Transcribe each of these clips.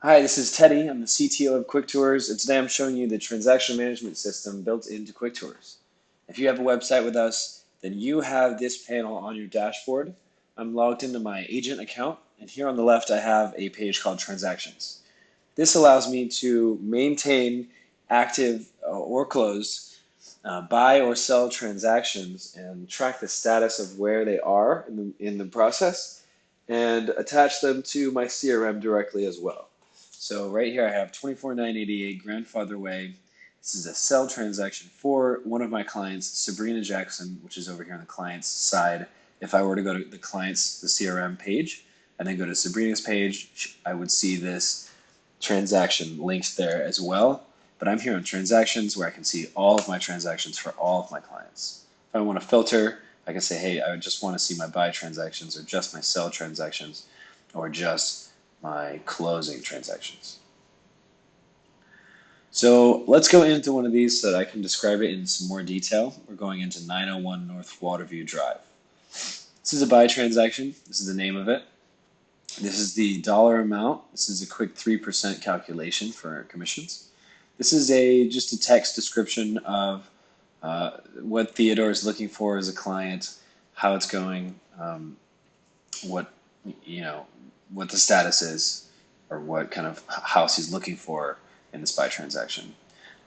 Hi, this is Teddy. I'm the CTO of QuickTours, and today I'm showing you the transaction management system built into QuickTours. If you have a website with us, then you have this panel on your dashboard. I'm logged into my agent account, and here on the left I have a page called Transactions. This allows me to maintain active or closed buy or sell transactions and track the status of where they are in the process and attach them to my CRM directly as well. So right here I have 24988 Grandfather Way. This is a sell transaction for one of my clients, Sabrina Jackson, which is over here on the client's side. If I were to go to the CRM page, and then go to Sabrina's page, I would see this transaction linked there as well. But I'm here on transactions where I can see all of my transactions for all of my clients. If I want to filter, I can say, hey, I just want to see my buy transactions or just my sell transactions or just my closing transactions. So let's go into one of these so that I can describe it in some more detail. We're going into 901 North Waterview Drive. This is a buy transaction. This is the name of it. This is the dollar amount. This is a quick 3% calculation for commissions. This is just a text description of what Theodore is looking for as a client, how it's going, what what the status is, or what kind of house he's looking for in this buy transaction.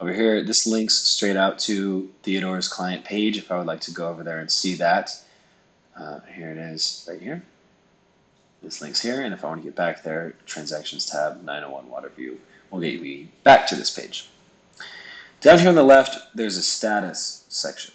Over here, this links straight out to Theodore's client page if I would like to go over there and see that. Here it is right here. This link's here, and if I want to get back there, Transactions tab, 901 Waterview will get me back to this page. Down here on the left, there's a status section.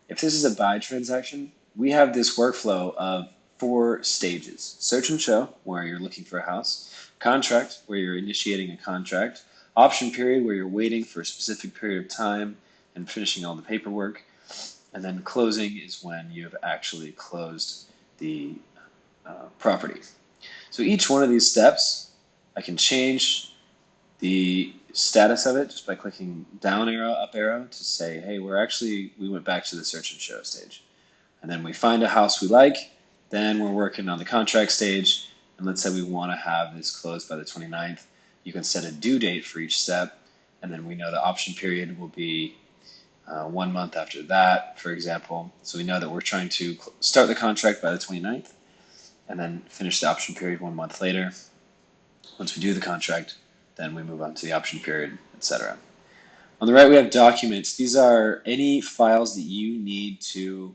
If this is a buy transaction, we have this workflow of 4 stages. Search and show, where you're looking for a house. Contract, where you're initiating a contract. Option period, where you're waiting for a specific period of time and finishing all the paperwork. And then closing is when you have actually closed the property. So each one of these steps, I can change the status of it just by clicking down arrow, up arrow to say, hey, we went back to the search and show stage. And then we find a house we like, then we're working on the contract stage, and let's say we want to have this closed by the 29th. You can set a due date for each step, and then we know the option period will be 1 month after that, for example. So we know that we're trying to start the contract by the 29th, and then finish the option period 1 month later. Once we do the contract, then we move on to the option period, etc. On the right, we have documents. These are any files that you need to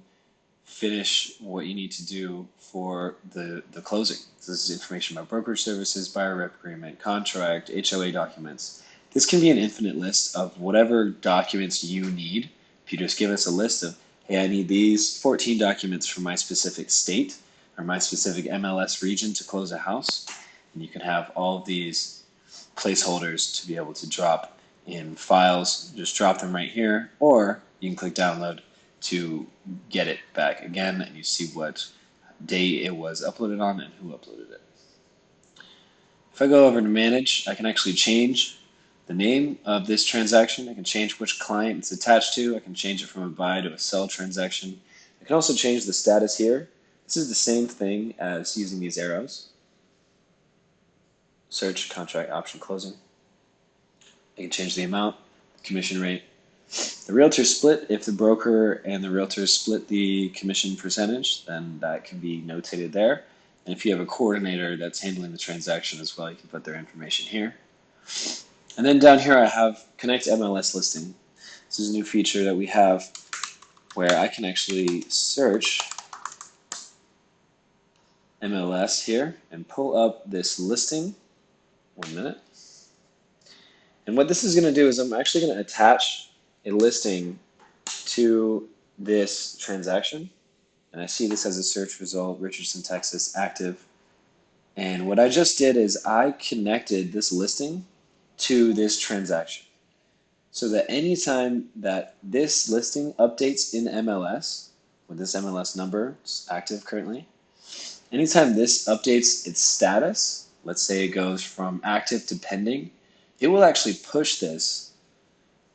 finish what you need to do for the closing. So this is information about brokerage services, buyer rep agreement, contract, HOA documents. This can be an infinite list of whatever documents you need. If you just give us a list of, hey, I need these 14 documents from my specific state or my specific MLS region to close a house, and you can have all of these placeholders to be able to drop in files. Just drop them right here, or you can click download to get it back again, and you see what day it was uploaded on and who uploaded it. If I go over to manage, I can actually change the name of this transaction. I can change which client it's attached to. I can change it from a buy to a sell transaction. I can also change the status here. This is the same thing as using these arrows. Search, contract, option, closing. I can change the amount, the commission rate. The realtor split, if the broker and the realtor split the commission percentage, then that can be notated there. And if you have a coordinator that's handling the transaction as well, you can put their information here. And then down here I have Connect MLS Listing. This is a new feature that we have where I can actually search MLS here and pull up this listing. 1 minute. And what this is going to do is I'm actually going to attach a listing to this transaction. And I see this as a search result, Richardson, Texas, active. And what I just did is I connected this listing to this transaction, so that anytime that this listing updates in MLS, with this MLS number, it's active currently, anytime this updates its status, let's say it goes from active to pending, it will actually push this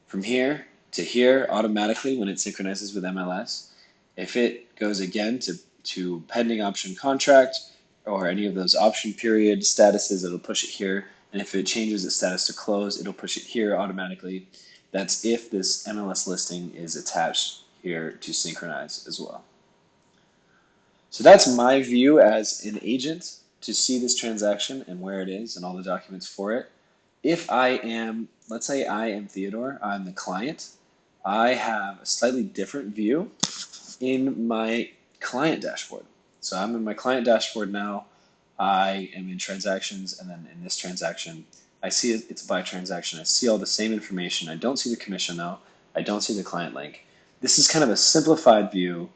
from here to here automatically when it synchronizes with MLS. If it goes again to pending option contract or any of those option period statuses, it'll push it here And if it changes its status to closed, it'll push it here automatically. That's if this MLS listing is attached here to synchronize as well. So that's my view as an agent to see this transaction and where it is and all the documents for it. If I am, let's say I am Theodore, I'm the client, I have a slightly different view in my client dashboard. So I'm in my client dashboard now. I am in transactions, and then in this transaction, I see it's a buy transaction. I see all the same information. I don't see the commission though. I don't see the client link. This is kind of a simplified view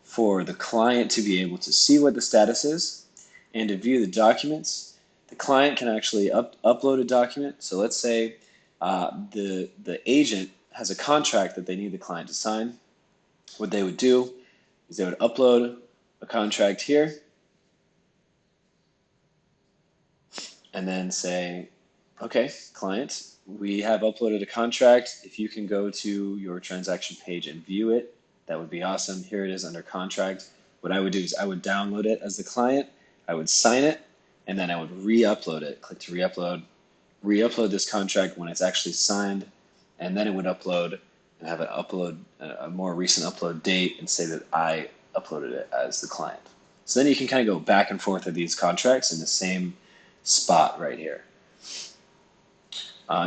for the client to be able to see what the status is and to view the documents. The client can actually upload a document. So let's say the agent has a contract that they need the client to sign. What they would do is they would upload a contract here and then say, okay, client, we have uploaded a contract. If you can go to your transaction page and view it, that would be awesome. Here it is under contract. What I would do is I would download it as the client, I would sign it, and then I would re-upload it. Click to re-upload this contract when it's actually signed, and then it would upload and have a more recent upload date and say that I uploaded it as the client. So then you can kind of go back and forth with these contracts in the same spot right here.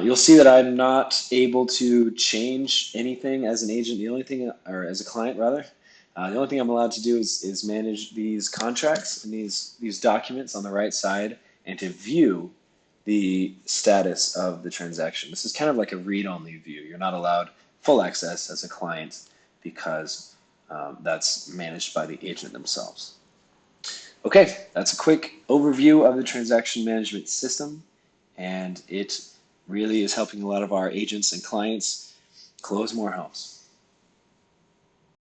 You'll see that I'm not able to change anything as an agent. The only thing, or as a client rather, the only thing I'm allowed to do is manage these contracts and these documents on the right side and to view the status of the transaction. This is kind of like a read-only view. You're not allowed full access as a client because that's managed by the agent themselves. Okay, that's a quick overview of the transaction management system, and it really is helping a lot of our agents and clients close more homes.